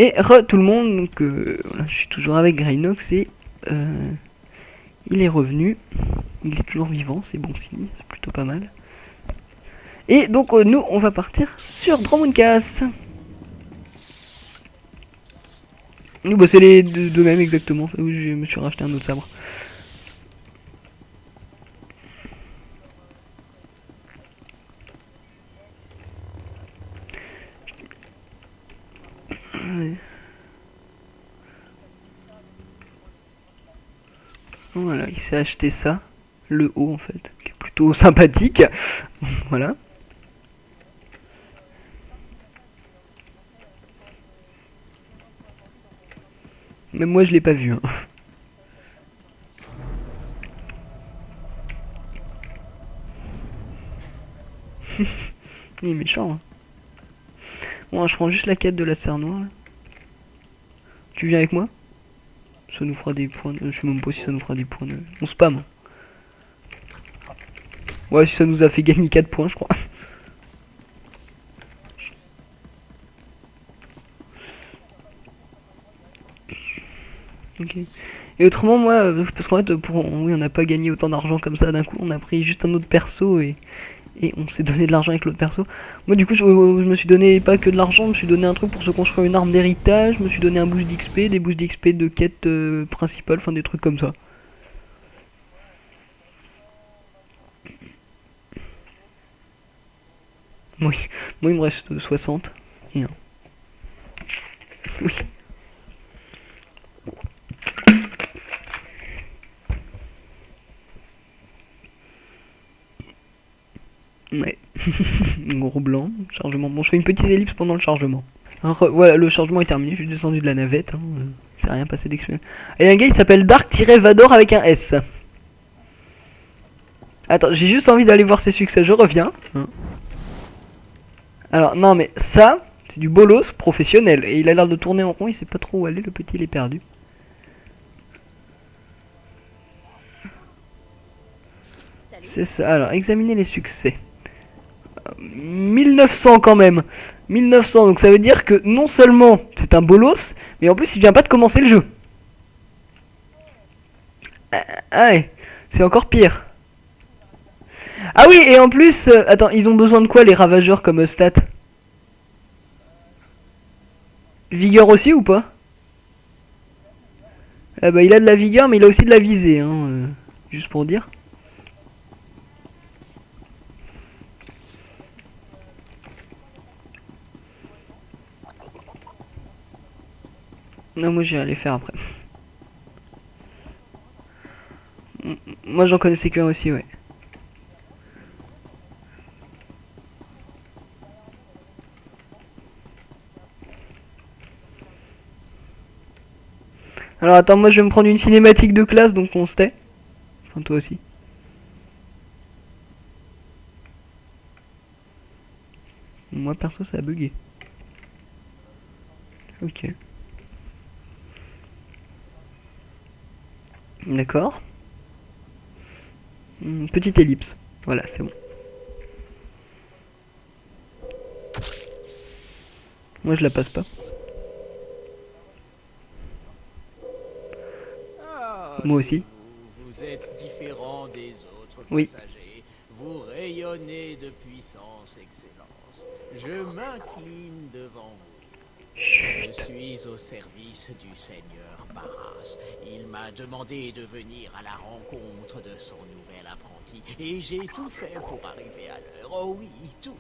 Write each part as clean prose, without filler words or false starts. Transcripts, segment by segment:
Et re tout le monde, donc voilà, je suis toujours avec Greynox et il est revenu. Il est toujours vivant, c'est bon signe, c'est plutôt pas mal. Et donc nous on va partir sur Dromundcast. Nous bah c'est les deux mêmes exactement. Oui, je me suis racheté un autre sabre. Ouais. Voilà, il s'est acheté ça, le haut en fait, qui est plutôt sympathique. Voilà. Même moi je l'ai pas vu. Hein. Il est méchant. Hein. Bon, je prends juste la quête de la serre noire. Là. Tu viens avec moi? Ça nous fera des points. Je sais même pas si ça nous fera des points. On spam. Hein. Ouais, si ça nous a fait gagner 4 points, je crois. Ok. Et autrement, moi, parce qu'en fait, oui, on n'a pas gagné autant d'argent comme ça d'un coup. On a pris juste un autre perso et on s'est donné de l'argent avec l'autre perso. Moi, du coup, je me suis donné pas que de l'argent, je me suis donné un truc pour se construire une arme d'héritage. Je me suis donné un boost d'XP, des boosts d'XP de quête principale, enfin des trucs comme ça. Oui, moi il me reste 60 et 1. Oui. Ouais. Gros blanc, chargement. Bon, je fais une petite ellipse pendant le chargement. Alors, voilà, le chargement est terminé, je suis descendu de la navette. Hein. C'est rien passé d'expérience. Et un gars il s'appelle Dark-Vador avec un S. Attends, j'ai juste envie d'aller voir ses succès, je reviens. Hein. Alors, non, mais ça, c'est du bolos professionnel. Et il a l'air de tourner en rond, il sait pas trop où aller, le petit il est perdu. C'est ça, alors, examiner les succès. 1900 quand même. 1900, donc ça veut dire que non seulement c'est un bolos, mais en plus il vient pas de commencer le jeu. Ah ouais, c'est encore pire. Ah oui, et en plus, attends, ils ont besoin de quoi les ravageurs comme stat? Vigueur aussi ou pas? Ah bah il a de la vigueur, mais il a aussi de la visée, hein, juste pour dire. Non, moi j'irai les faire après. Moi j'en connaissais qu'un aussi, ouais. Alors attends, moi je vais me prendre une cinématique de classe, donc on se tait. Enfin toi aussi. Moi perso ça a bugué. Ok. D'accord. Petite ellipse. Voilà, c'est bon. Moi je la passe pas. Moi aussi. Vous êtes différent des autres Oui. passagers. Vous rayonnez de puissance, excellence. Je m'incline devant vous. Je suis au service du seigneur Barras. Il m'a demandé de venir à la rencontre de son nouvel apprenti. Et j'ai tout fait pour arriver à l'heure. Oh oui, tout.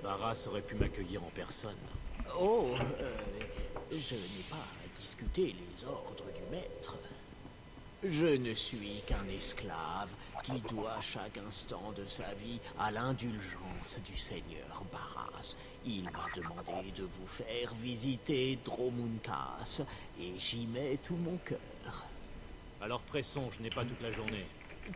Barras aurait pu m'accueillir en personne. Oh, je n'ai pas à discuter les ordres du maître. Je ne suis qu'un esclave qui doit chaque instant de sa vie à l'indulgence du seigneur Barras. Il m'a demandé de vous faire visiter Dromundcast et j'y mets tout mon cœur. Alors pressons, je n'ai pas toute la journée.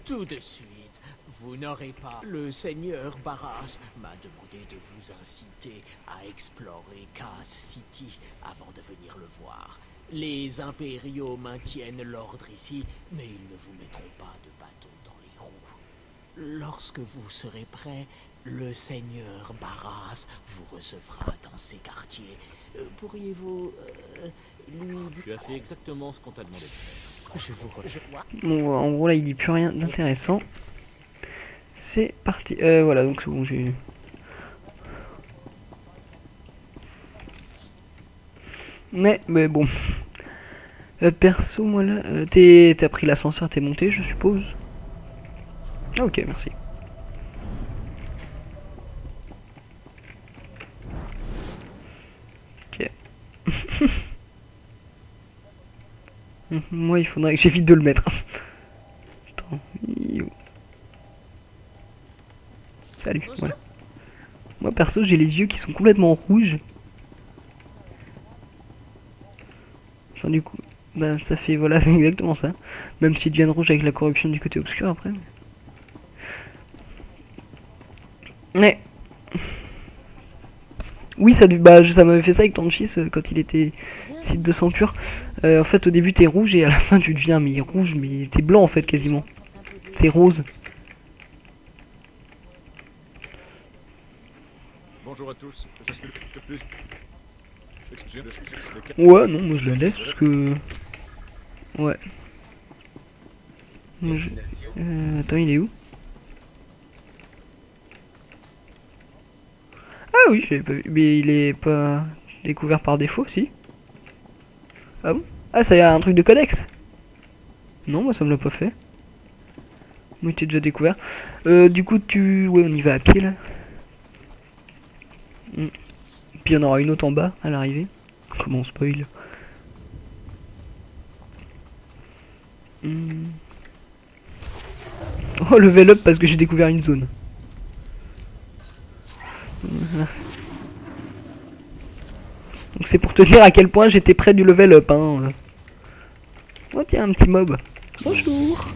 Tout de suite, vous n'aurez pas. Le seigneur Barras m'a demandé de vous inciter à explorer Cass City avant de venir le voir. Les impériaux maintiennent l'ordre ici, mais ils ne vous mettront pas de bâton dans les roues. Lorsque vous serez prêt, Le seigneur Barras vous recevra dans ses quartiers. Pourriez-vous lui dire... Tu as fait exactement ce qu'on t'a demandé de faire. Je vous rejoins. Bon, en gros là il dit plus rien d'intéressant. C'est parti. Voilà, donc c'est bon, j'ai... Mais bon. Perso, moi là... t'as pris l'ascenseur, t'es monté, je suppose. Ah, ok, merci. Ok. Moi, il faudrait que j'évite de le mettre. Attends. Salut, voilà. Moi, perso, j'ai les yeux qui sont complètement rouges. Enfin, du coup, bah, ça fait, voilà, c'est exactement ça. Même s'ils deviennent rouges avec la corruption du côté obscur après. Mais... Oui, ça m'avait fait ça avec Tanchis quand il était site de sang pur. En fait, au début, t'es rouge et à la fin, tu deviens mais rouge, mais t'es blanc en fait, quasiment. C'est rose. Bonjour à tous, je suis le plus... Ouais, non, moi je la laisse parce que... Ouais. Attends, il est où? Ah oui, j'avais pas vu. Mais il est pas découvert par défaut, si? Ah bon? Ah, ça y a un truc de codex? Non, moi ça me l'a pas fait. Moi, il était déjà découvert. Du coup, ouais, on y va à pied là. Puis il y en aura une autre en bas à l'arrivée. Comment on spoil? Oh, level up parce que j'ai découvert une zone. Donc c'est pour te dire à quel point j'étais près du level up, hein. Oh tiens, un petit mob. Bonjour.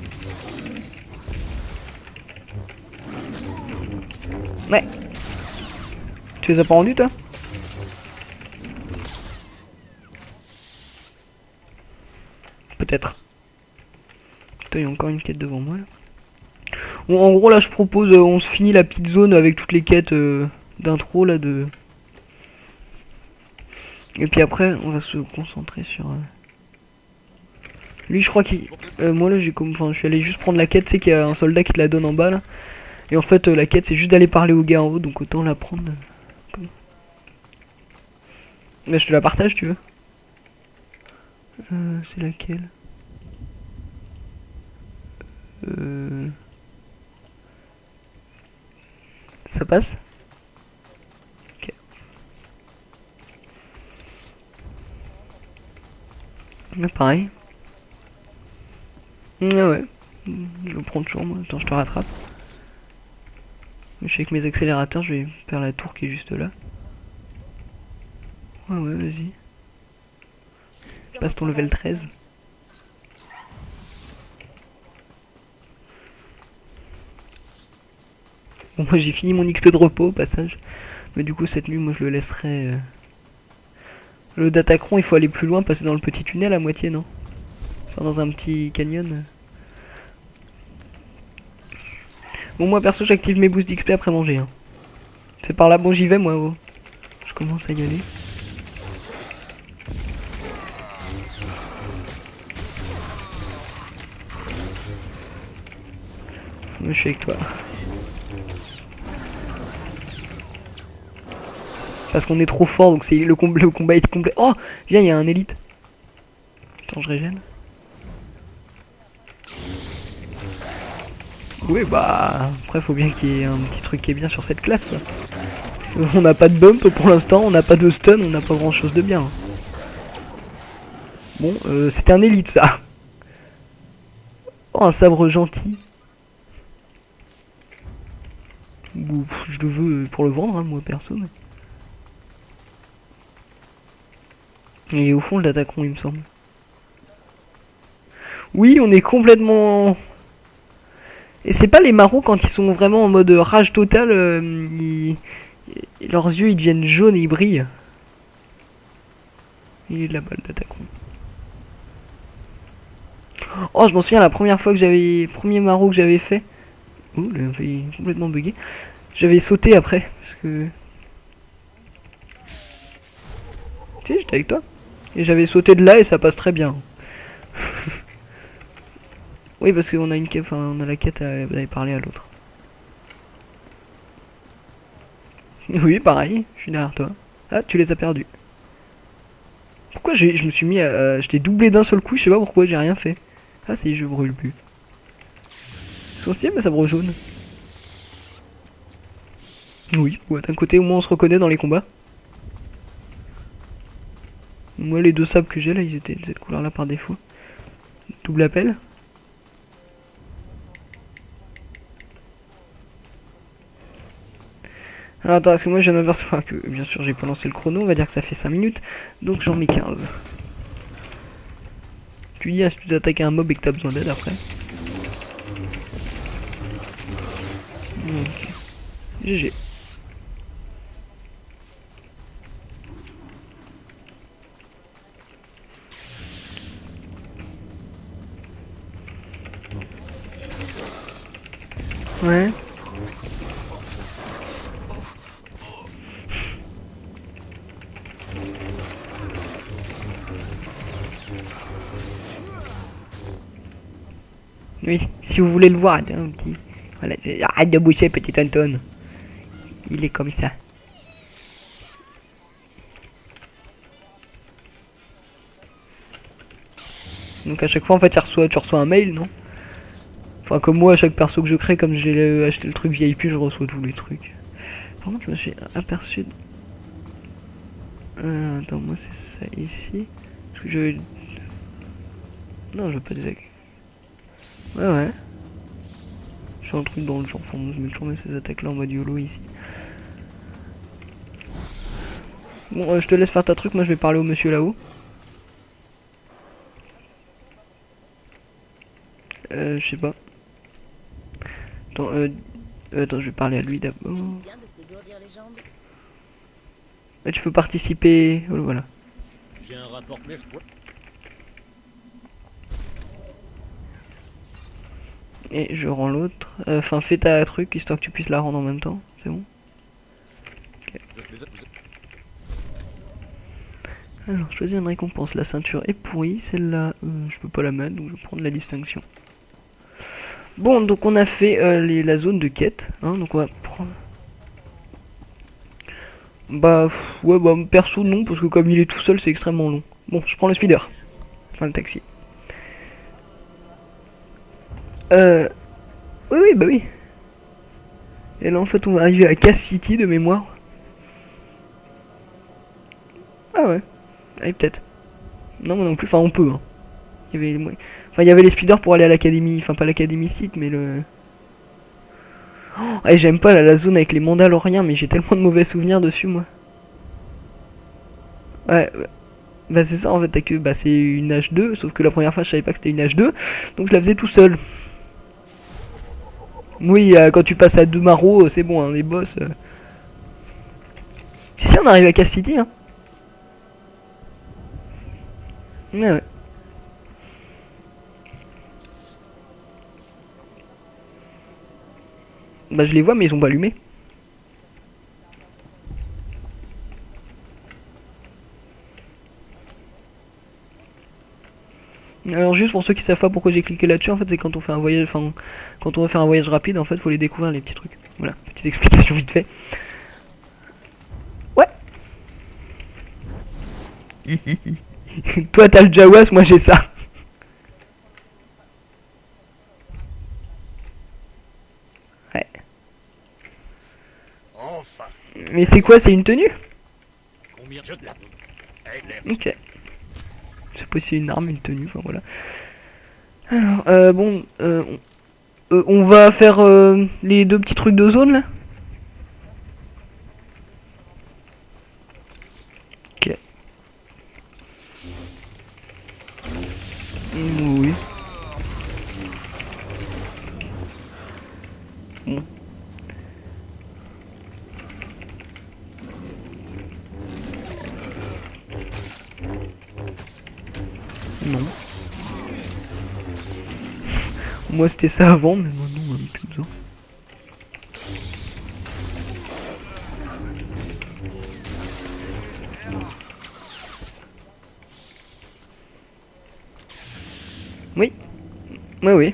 Ouais. Tu les as pas rendus, toi? Peut-être. Putain, il y a encore une quête devant moi, là. Bon, en gros, là, je propose, on se finit la petite zone avec toutes les quêtes d'intro, là, de... Et puis après, on va se concentrer sur... Lui, je crois qu'il... moi, là, Enfin, je suis allé juste prendre la quête, tu sais qu'il y a un soldat qui te la donne en bas, là. Et en fait, la quête, c'est juste d'aller parler au gars en haut, donc autant la prendre. Mais je te la partage, tu veux? C'est laquelle? Ça passe? Ok. Mais pareil. Ah ouais. Je le prends toujours moi. Attends, je te rattrape. Je sais que mes accélérateurs, je vais faire la tour qui est juste là. Ouais, ouais, vas-y. Passe ton level 13. Bon, moi j'ai fini mon XP de repos au passage. Mais du coup, cette nuit, moi je le laisserai. Le Datacron, il faut aller plus loin, passer dans le petit tunnel à moitié, non? Enfin, dans un petit canyon. Bon, moi perso, j'active mes boosts d'XP après manger. Hein. C'est par là, bon, j'y vais moi. Oh. Je commence à y aller. Je suis avec toi. Parce qu'on est trop fort, donc c'est le combat est complet. Oh, viens, il y a un élite. Attends, je régène. Oui, bah après faut bien qu'il y ait un petit truc qui est bien sur cette classe, quoi. On n'a pas de bump pour l'instant, on n'a pas de stun, on n'a pas grand chose de bien. Bon, c'était un élite ça. Oh, un sabre gentil. Bon, je le veux pour le vendre, hein, moi perso. Mais... Il est au fond le Datacron, il me semble. Oui, on est complètement... Et c'est pas les marauds quand ils sont vraiment en mode rage totale, leurs yeux ils deviennent jaunes et ils brillent. Il est là-bas le Datacron. Oh, je m'en souviens la première fois que j'avais... Premier maraud que j'avais fait. Ouh, il est complètement bugué. J'avais sauté après, parce que... Si, j'étais avec toi. Et j'avais sauté de là et ça passe très bien. Oui, parce qu'on a une quête, enfin, on a la quête à aller parler à l'autre. Oui, pareil, je suis derrière toi. Ah, tu les as perdus. Pourquoi je me suis mis à... je t'ai doublé d'un seul coup, je sais pas pourquoi, j'ai rien fait. Ah si, je brûle plus. Ils sont stylés, mais sabre jaune. Oui, ouais, d'un côté, au moins on se reconnaît dans les combats. Moi, les deux sabres que j'ai là, ils étaient de cette couleur-là par défaut. Double appel. Alors attends, parce que moi je viens de m'apercevoir que, bien sûr, j'ai pas lancé le chrono, on va dire que ça fait 5 minutes, donc j'en mets 15. Tu dis, si tu t'attaques à un mob et que t'as besoin d'aide après. Ok. GG. Ouais. Oui, si vous voulez le voir, un petit... Voilà, arrête de boucher, petit Anton. Il est comme ça. Donc à chaque fois, en fait, tu reçois un mail, non? Enfin, comme moi, à chaque perso que je crée, comme j'ai acheté le truc VIP, je reçois tous les trucs. Par contre, je me suis aperçu... attends, moi, c'est ça ici. Parce que je... Non, je veux pas des... Ouais, ouais. Je fais un truc dans le genre, enfin, je mets toujours ces attaques là en mode YOLO ici. Bon, je te laisse faire ta truc, moi je vais parler au monsieur là-haut. Je sais pas. Attends, attends, je vais parler à lui d'abord. Tu peux participer. Oh, voilà. J'ai un rapport clair. Et je rends l'autre. Enfin, fais ta truc histoire que tu puisses la rendre en même temps. C'est bon. Ok. Alors, choisis une récompense. La ceinture est pourrie. Celle-là, je peux pas la mettre, donc je vais prendre la distinction. Bon, donc on a fait la zone de quête. Hein, donc on va prendre... Bah, ouais, bah, perso, non, parce que comme il est tout seul, c'est extrêmement long. Bon, je prends le speeder. Enfin, le taxi. Oui, oui, bah oui. Et là, en fait, on va arriver à Cass City de mémoire. Ah ouais. Allez, peut-être. Non, moi non plus. Enfin, on peut. Hein. Il y avait les speeders pour aller à l'académie. Enfin, pas l'académie site, mais le... Oh, j'aime pas la zone avec les Mandaloriens, mais j'ai tellement de mauvais souvenirs dessus, moi. Ouais, bah c'est ça en fait, t'as que bah c'est une H2, sauf que la première fois je savais pas que c'était une H2, donc je la faisais tout seul. Oui, quand tu passes à 2 marauds, c'est bon, hein, les boss. Si, si, on arrive à Cass City, hein. Ouais, ouais. Bah je les vois, mais ils ont pas allumé. Alors juste pour ceux qui savent pas pourquoi j'ai cliqué là-dessus, en fait c'est quand on fait un voyage, enfin quand on veut faire un voyage rapide, en fait faut les découvrir les petits trucs. Voilà, petite explication vite fait. Ouais. Toi t'as le Jawas, moi j'ai ça. Ouais. Enfin. Mais c'est quoi, c'est une tenue? Combien de la... Ok. Je sais pas si c'est une arme, une tenue, enfin voilà. Alors, bon, on va faire les deux petits trucs de zone là. Ok. Oui. Bon. Non. Moi c'était ça avant, mais maintenant on a plus besoin. Oui. Ouais, oui.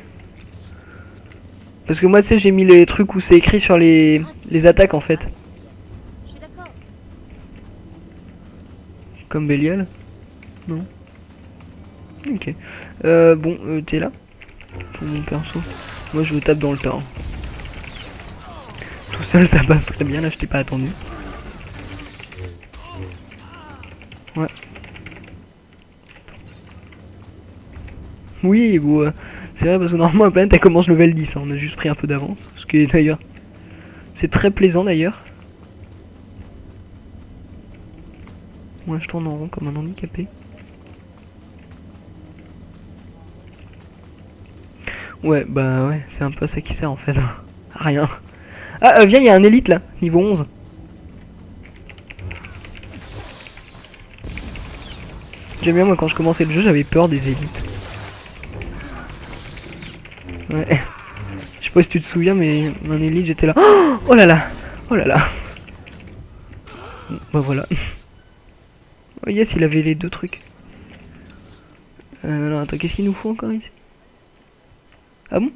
Parce que moi, tu sais, j'ai mis les trucs où c'est écrit sur les attaques en fait. Je suis d'accord. Comme Bélial. Non. Ok. Bon, t'es là pour mon perso. Moi, je tape dans le tas. Hein. Tout seul, ça passe très bien. Là, je t'ai pas attendu. Ouais. Oui, bon, c'est vrai parce que normalement la planète elle commence level 10, hein, on a juste pris un peu d'avance. Ce qui est d'ailleurs, c'est très plaisant d'ailleurs. Moi je tourne en rond comme un handicapé. Ouais, bah ouais, c'est un peu ça qui sert en fait. Rien. Ah, viens, il y a un élite là, niveau 11. J'aime bien moi quand je commençais le jeu, j'avais peur des élites. Ouais. Je sais pas si tu te souviens, mais un élite, j'étais là. Oh là là. Oh là là. Bah voilà. Oh yes, il avait les deux trucs. Alors attends, qu'est-ce qu'il nous faut encore ici? Ah bon?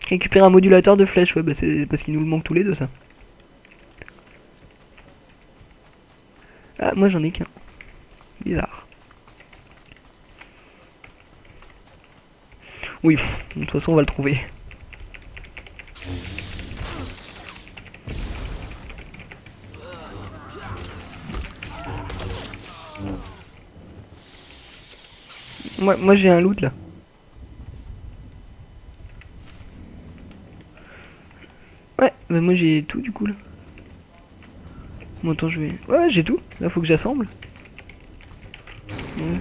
Récupérer un modulateur de flèche, ouais, bah c'est parce qu'il nous le manque tous les deux ça. Ah, moi j'en ai qu'un. Bizarre. Oui, de toute façon on va le trouver. Moi j'ai un loot là. Ouais, mais moi j'ai tout du coup là. Bon attends je vais... Ouais j'ai tout, là faut que j'assemble. Ouais.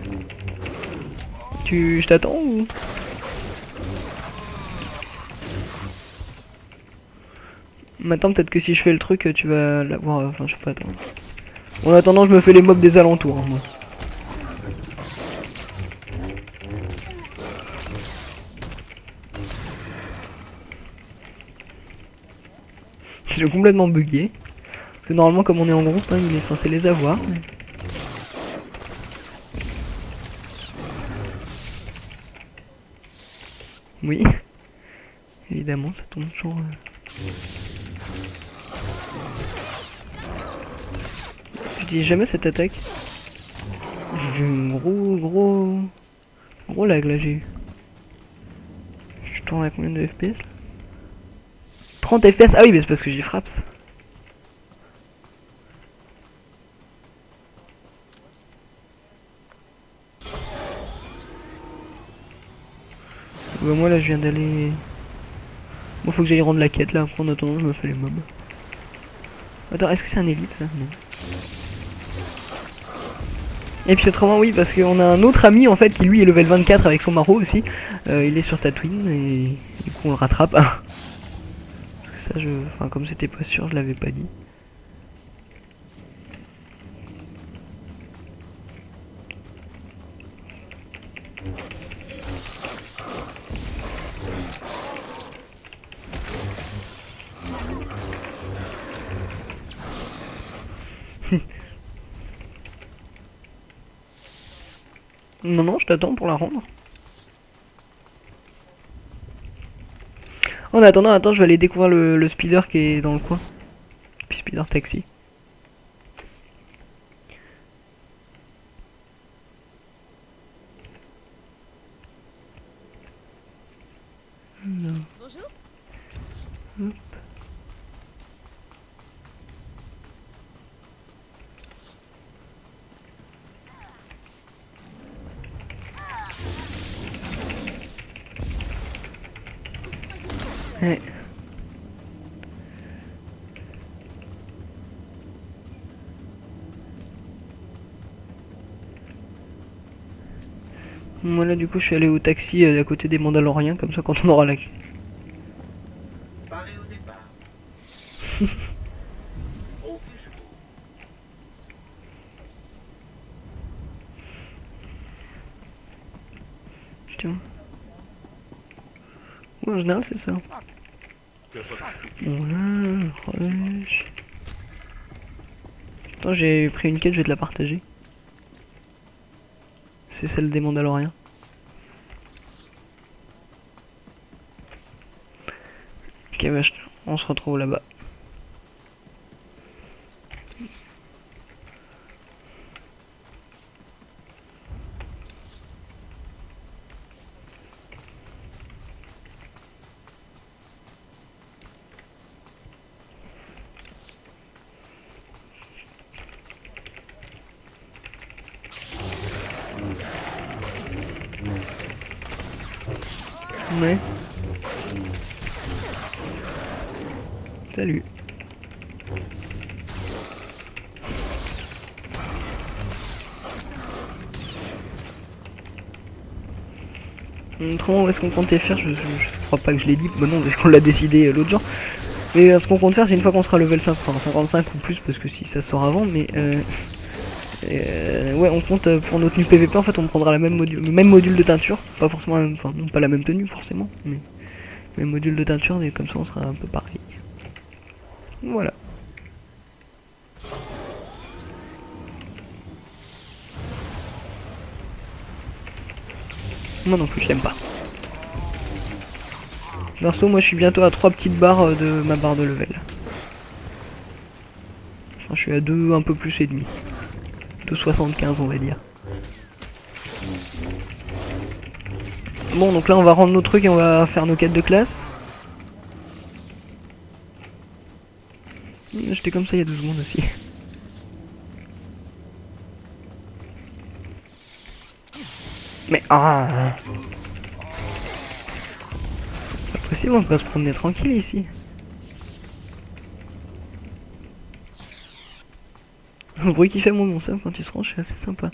Je t'attends ou... Maintenant peut-être que si je fais le truc tu vas l'avoir, enfin je sais pas, attends. En attendant je me fais les mobs des alentours hein, moi. C'est complètement bugué. Parce que normalement comme on est en groupe, hein, il est censé les avoir. Mais... Oui. Évidemment, ça tombe toujours... Je dis jamais cette attaque. J'ai eu un gros lag là j'ai eu. Je tourne à combien de FPS là? 30 FPS. Ah oui mais c'est parce que j'y frappe. Bah moi là je viens d'aller... Bon faut que j'aille rendre la quête là, après en attendant je me fais les mobs. Attends, est-ce que c'est un élite ça? Non. Et puis autrement oui parce qu'on a un autre ami en fait qui lui est level 24 avec son maro aussi. Il est sur Tatooine et du coup on le rattrape. Parce que ça je... Enfin comme c'était pas sûr je l'avais pas dit. Non, non, je t'attends pour la rendre. En attendant, attends, je vais aller découvrir le speeder qui est dans le coin. Puis speeder taxi. Non. Bonjour. Hop. Ouais. Moi là du coup je suis allé au taxi à côté des Mandaloriens, comme ça quand on aura la... Paré au départ. Au séjour. Tiens. Ouais, en général c'est ça. Voilà, rush. Attends, j'ai pris une quête, je vais te la partager. c'est celle des Mandaloriens. Ok, bah, on se retrouve là-bas. Ouais. Salut. Autrement, est-ce qu'on comptait faire je crois pas que je l'ai dit. Bah non, parce qu'on l'a décidé l'autre jour. Mais ce qu'on compte faire, c'est une fois qu'on sera level 5, enfin 55 ou plus, parce que si ça sort avant, mais ouais, on compte pour notre tenue PVP, en fait, on prendra le même module de teinture. Pas forcément la même, enfin, non pas la même tenue, forcément, mais le même module de teinture, et comme ça, on sera un peu pareil. Voilà. Moi non plus, je l'aime pas. Perso, moi je suis bientôt à 3 petites barres de ma barre de level. Enfin, je suis à 2, un peu plus et demi. 2,75 on va dire. Bon, donc là on va rendre nos trucs et on va faire nos quêtes de classe. J'étais comme ça il y a 2 secondes aussi. Mais ah, c'est pas possible, on peut se promener tranquille ici. Le bruit qu'il fait mon sub quand il se range, c'est assez sympa.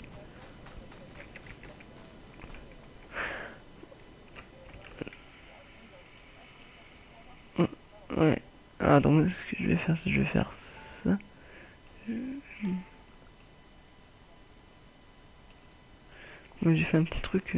Ouais. Alors, attends, ce que je vais faire, c'est que je vais faire ça. Moi j'ai fait un petit truc.